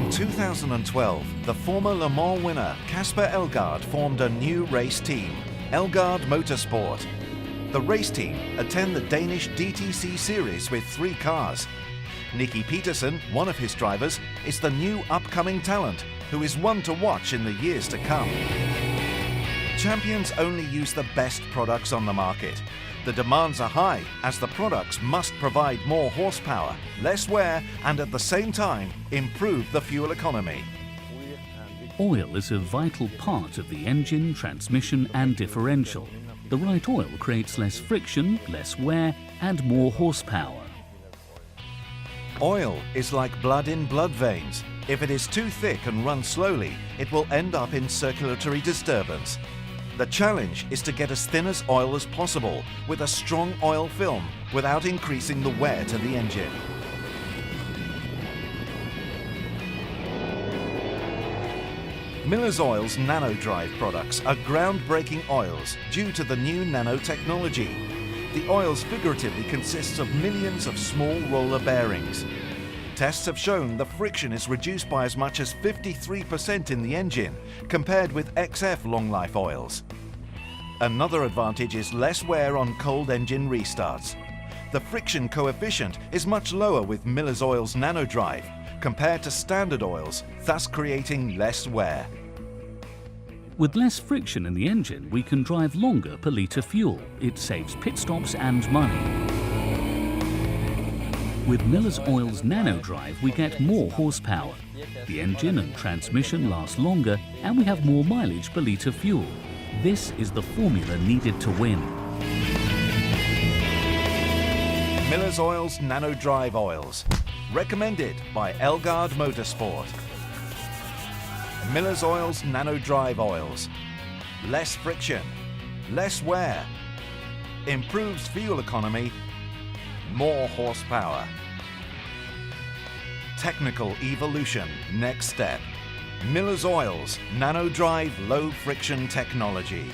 In 2012, the former Le Mans winner Casper Elgaard formed a new race team, Elgaard Motorsport. The race team attend the Danish DTC series with 3 cars. Nicky Peterson, one of his drivers, is the new upcoming talent who is one to watch in the years to come. Champions only use the best products on the market. The demands are high as the products must provide more horsepower, less wear, and at the same time improve the fuel economy. Oil is a vital part of the engine, transmission and differential. The right oil creates less friction, less wear and more horsepower. Oil is like blood in blood veins. If it is too thick and runs slowly, it will end up in circulatory disturbance. The challenge is to get as thin as oil as possible with a strong oil film without increasing the wear to the engine. Miller's Oil's NanoDrive products are groundbreaking oils due to the new nanotechnology. The oils figuratively consists of millions of small roller bearings. Tests have shown the friction is reduced by as much as 53% in the engine, compared with XF long-life oils. Another advantage is less wear on cold engine restarts. The friction coefficient is much lower with Miller's Oil's NanoDrive, compared to standard oils, thus creating less wear. With less friction in the engine, we can drive longer per litre fuel. It saves pit stops and money. With Miller's Oil's NanoDrive, we get more horsepower. The engine and transmission last longer, and we have more mileage per litre fuel. This is the formula needed to win. Miller's Oil's NanoDrive oils. Recommended by Elgaard Motorsport. Miller's Oil's NanoDrive oils. Less friction, less wear, improves fuel economy, more horsepower. Technical evolution, next step. Miller's Oil's NanoDrive low friction technology.